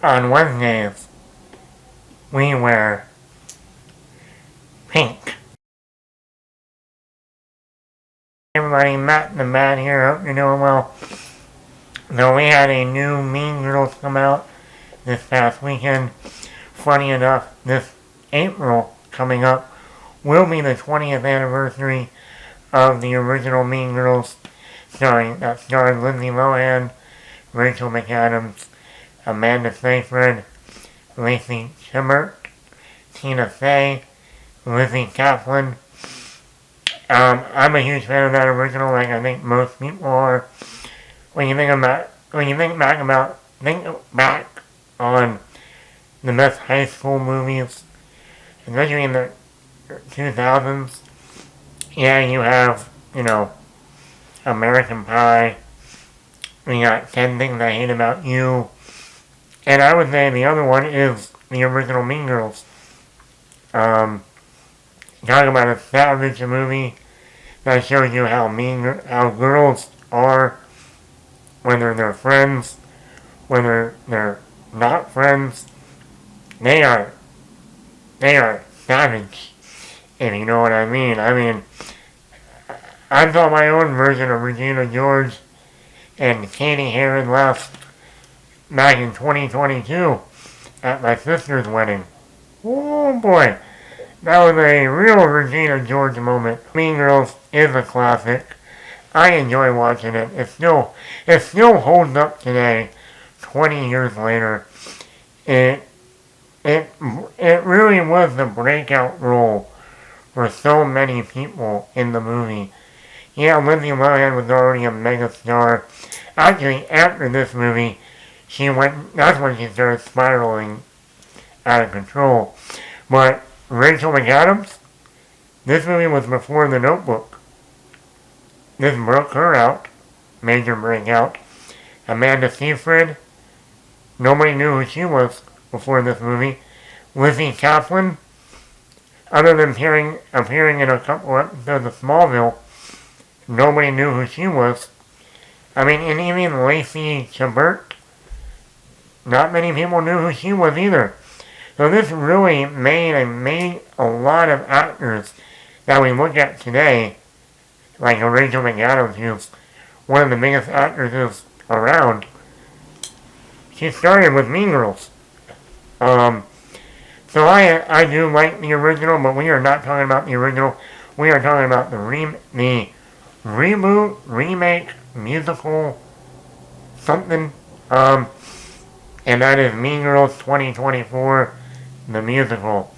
On Wednesdays, we wear pink. Everybody, Matt and the Matt here. Hope you're doing well. So we had a new Mean Girls come out this past weekend. Funny enough, this April coming up will be the 20th anniversary of the original Mean Girls, that starred Lindsay Lohan, Rachel McAdams, Amanda Seyfried, Lacey Chabert, Tina Fey, Lizzie Kaplan. I'm a huge fan of that original, like I think most people are. When you think back on the best high school movies, especially in the 2000s, yeah, you have, American Pie. We got 10 Things I Hate About You. And I would say the other one is the original Mean Girls. Talk about a savage movie that shows you how girls are, whether they're friends, whether they're not friends. They are savage, if you know what I mean. I saw my own version of Regina George and Katie Heron left back in 2022 at my sister's wedding. Oh boy, that was a real Regina George moment. Mean Girls is a classic. I enjoy watching it. It still holds up today, 20 years later. It really was the breakout role for so many people in the movie. Yeah, Lindsay Lohan was already a megastar. Actually, after this movie, that's when she started spiraling out of control. But Rachel McAdams, this movie was before The Notebook. This broke her out, major breakout. Amanda Seyfried, nobody knew who she was before this movie. Lizzie Kaplan, other than appearing in a couple episodes of Smallville, nobody knew who she was. And even Lacey Chabert, not many people knew who she was either. So this really made a lot of actors that we look at today, like Rachel McAdams, who's one of the biggest actresses around. She started with Mean Girls. So I do like the original, but we are not talking about the original. We are talking about the reboot, remake, musical, something. And that is Mean Girls 2024, the musical.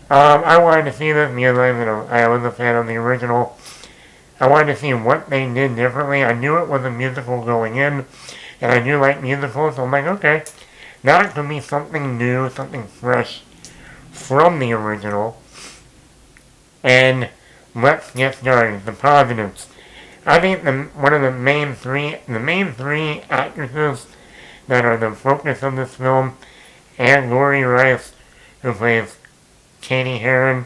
I wanted to see this because I was a fan of the original. I wanted to see what they did differently. I knew it was a musical going in, and I do like musicals, so I'm like, okay, that could be something new, something fresh from the original. And let's get started. The positives. I think one of the main three actresses that are the focus of this film, and Lori Rice, who plays Katie Heron.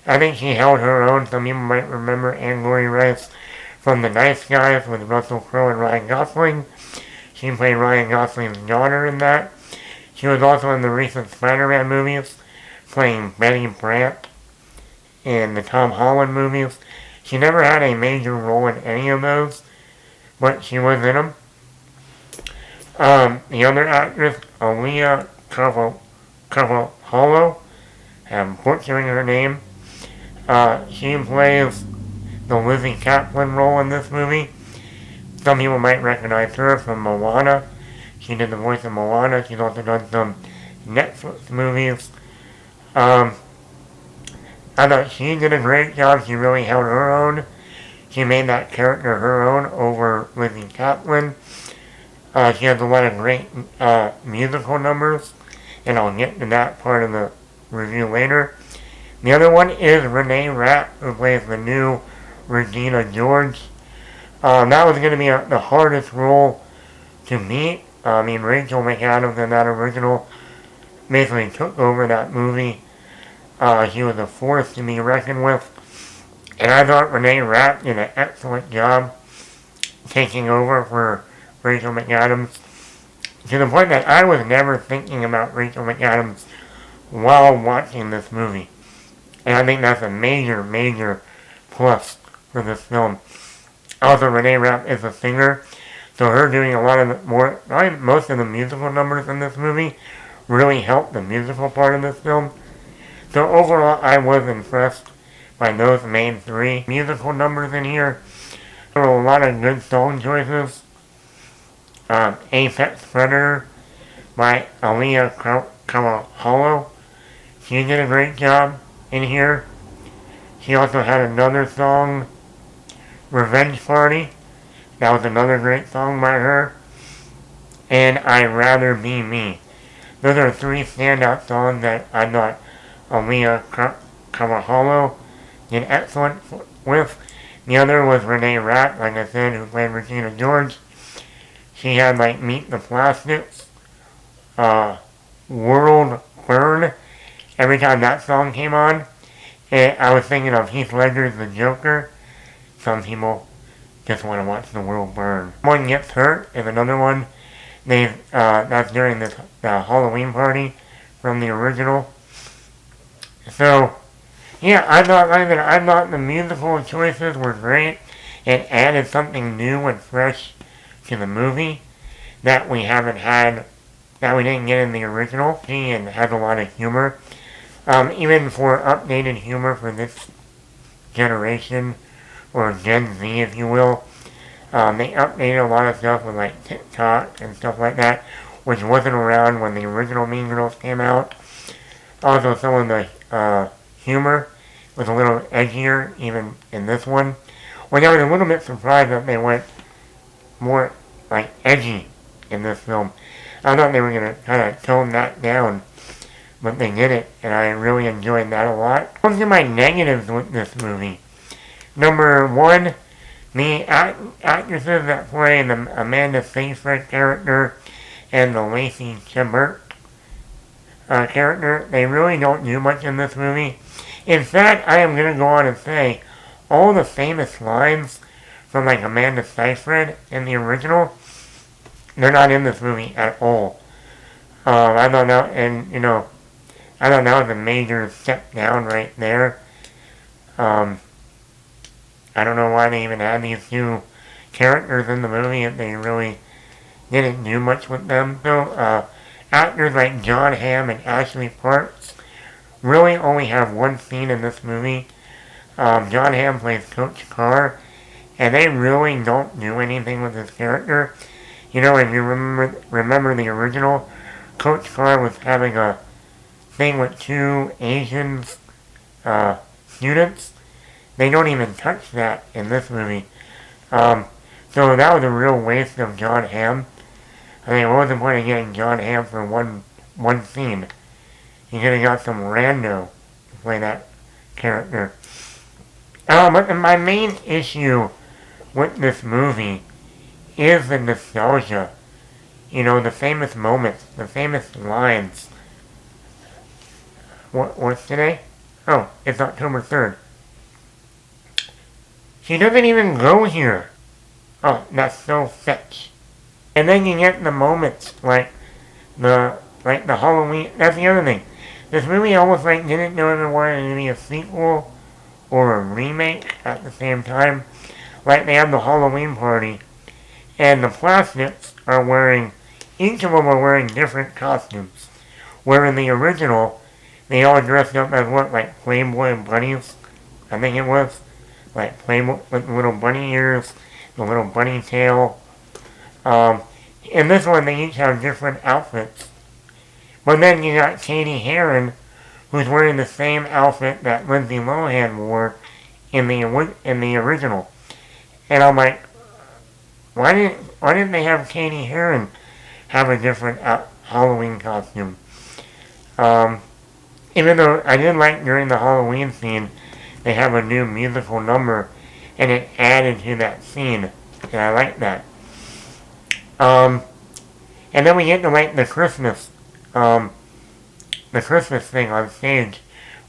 I think she held her own. Some people might remember Anne Lori Rice from The Nice Guys with Russell Crowe and Ryan Gosling. She played Ryan Gosling's daughter in that. She was also in the recent Spider-Man movies, playing Betty Brant in the Tom Holland movies. She never had a major role in any of those, but she was in them. The other actress, Aaliyah Carvalho, I'm butchering her name. She plays the Lizzie Kaplan role in this movie. Some people might recognize her from Moana. She did the voice of Moana. She's also done some Netflix movies. I thought she did a great job. She really held her own. She made that character her own over Lizzie Kaplan. She has a lot of great musical numbers, and I'll get to that part of the review later. The other one is Renee Rapp, who plays the new Regina George. That was going to be the hardest role to meet. Rachel McAdams in that original basically took over that movie. She was a force to be reckoned with. And I thought Renee Rapp did an excellent job taking over for Rachel McAdams. to the point that I was never thinking about Rachel McAdams while watching this movie. And I think that's a major, major plus for this film. Also, Renee Rapp is a singer, so her doing a lot of probably most of the musical numbers in this movie really helped the musical part of this film. So overall, I was impressed by those main three musical numbers in here. There were a lot of good song choices. Apex Predator by Aaliyah Kawaholo. She did a great job in here. She also had another song, Revenge Party. That was another great song by her. And I'd Rather Be Me. Those are three standout songs that I thought Aaliyah Kawaholo did excellent with. The other was Renee Rapp, like I said, who played Regina George. She had like Meet the Plastics, World Burn. Every time that song came on, I was thinking of Heath Ledger's The Joker. Some people just want to watch the world burn. One Gets Hurt is another one. That's during the Halloween party from the original. So, yeah, I thought the musical choices were great. It added something new and fresh to the movie that we didn't get in the original. And has a lot of humor. Even for updated humor for this generation, or Gen Z, if you will. They updated a lot of stuff with like TikTok and stuff like that, which wasn't around when the original Mean Girls came out. Also, some of the humor was a little edgier, even in this one. Which I was a little bit surprised that they went more like edgy in this film. I thought they were going to kind of tone that down, but they did it, and I really enjoyed that a lot. Comes to my negatives with this movie. Number one, the actresses that play the Amanda Seyfried character and the Lacey Chabert character, they really don't do much in this movie. In fact, I am going to go on and say all the famous lines from like Amanda Seyfried in the original, they're not in this movie at all. I don't know, and I thought that was a major step down right there. I don't know why they even had these two characters in the movie if they really didn't do much with them. So, actors like John Hamm and Ashley Parks really only have one scene in this movie. John Hamm plays Coach Carr, and they really don't do anything with his character. If you remember the original, Coach Carr was having a thing with two Asian students. They don't even touch that in this movie. So that was a real waste of John Hamm. I mean, what was the point of getting John Hamm for one scene? You could have got some rando to play that character. But my main issue with this movie is the nostalgia. The famous moments, the famous lines. What's today? Oh, it's October 3rd. She doesn't even go here. Oh, that's so fetch. And then you get the moments like the Halloween. That's the other thing. This movie almost didn't know if it wanted to be a sequel or a remake at the same time. Like they have the Halloween party, and the Plastics are wearing. Each of them are wearing different costumes. Where in the original, they all dressed up as like Playboy bunnies. I think it was. Like Playboy with the little bunny ears, the little bunny tail. In this one, they each have different outfits. But then you got Katie Heron, who's wearing the same outfit that Lindsay Lohan wore in the original. And I'm like, why didn't they have Katie Heron have a different Halloween costume? Even though I did like during the Halloween scene, they have a new musical number, and it added to that scene, and I like that. And then we get to the Christmas thing on stage,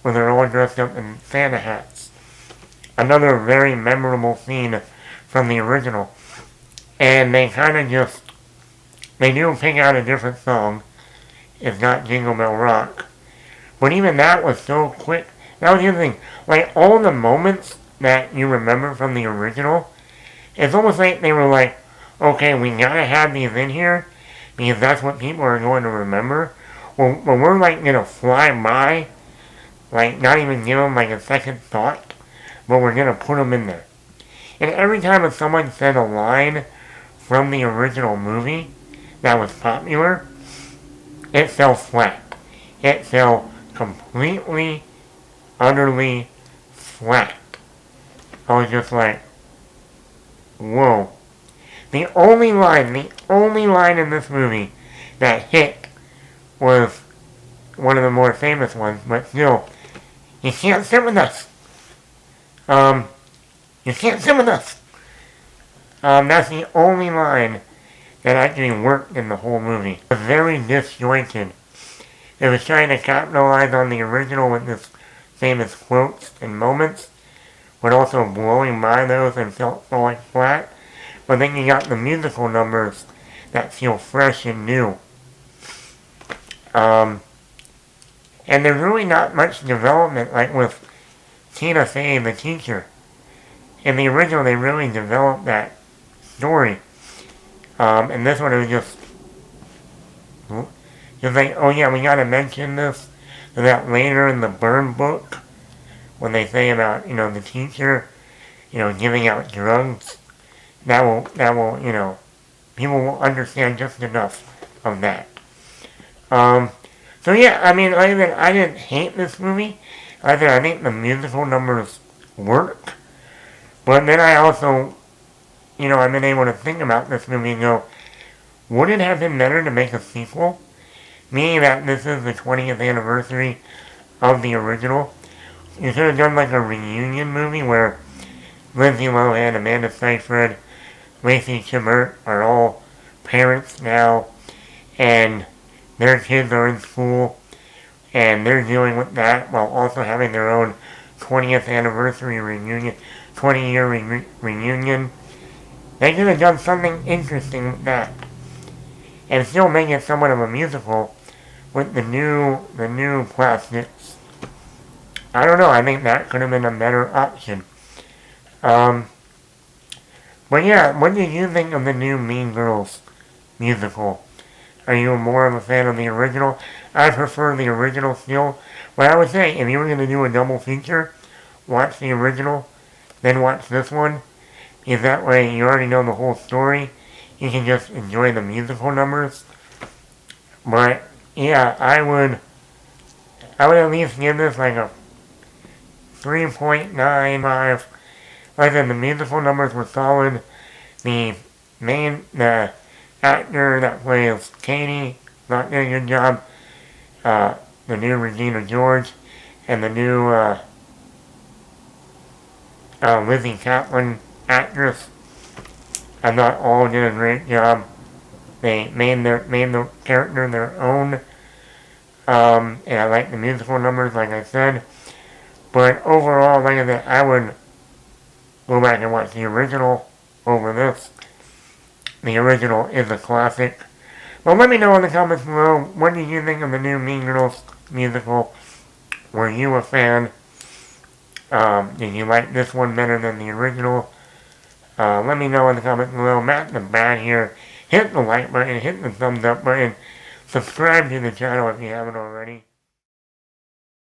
where they're all dressed up in Santa hats. Another very memorable scene from the original. And they kind of just They do pick out a different song. It's not Jingle Bell Rock. But even that was so quick. That was the other thing. Like, all the moments that you remember from the original, it's almost like they were like, okay, we gotta have these in here because that's what people are going to remember. Well, we're like gonna fly by, like not even give them like a second thought, but we're gonna put them in there. And every time if someone said a line from the original movie that was popular, it fell flat. It fell completely, utterly flat. I was just like, whoa. The only line in this movie that hit was one of the more famous ones, but still, you can't sit with us. You can't sit with us. That's the only line that actually worked in the whole movie. It was very disjointed. It was trying to capitalize on the original with this famous quotes and moments, but also blowing by those and felt so like flat. But then you got the musical numbers that feel fresh and new. And there's really not much development like with Tina Fey, the teacher. In the original, they really developed that story. And this one, it was just like, oh yeah, we gotta mention this. So that later in the burn book, when they say about, the teacher, giving out drugs, that will, people will understand just enough of that. So yeah, I mean, like I said, I didn't hate this movie. Like I said, I think the musical numbers work. But then I also, I've been able to think about this movie and go, would it have been better to make a sequel? Meaning that this is the 20th anniversary of the original. You should have done like a reunion movie where Lindsay Lohan, Amanda Seyfried, Lacey Chabert are all parents now, and their kids are in school, and they're dealing with that while also having their own 20th anniversary reunion, 20-year reunion. They could have done something interesting with that, and still make it somewhat of a musical with the new plastics. I don't know. I think that could have been a better option. But yeah, what did you think of the new Mean Girls musical? Are you more of a fan of the original? I prefer the original still. But I would say, if you were going to do a double feature, watch the original, then watch this one. Because that way you already know the whole story. You can just enjoy the musical numbers. But yeah, I would at least give this like a 3.95. Like I said, the musical numbers were solid. The actor that plays Katie not doing a good job. The new Regina George and the new Lizzie Kaplan actress. I thought all did a great job. They made the character their own. And I like the musical numbers, like I said. But overall, like I said, I would go back and watch the original over this. The original is a classic. Well, let me know in the comments below, what did you think of the new Mean Girls musical? Were you a fan? Did you like this one better than the original? Let me know in the comments below. Matt the Bad here. Hit the like button, hit the thumbs up button. Subscribe to the channel if you haven't already.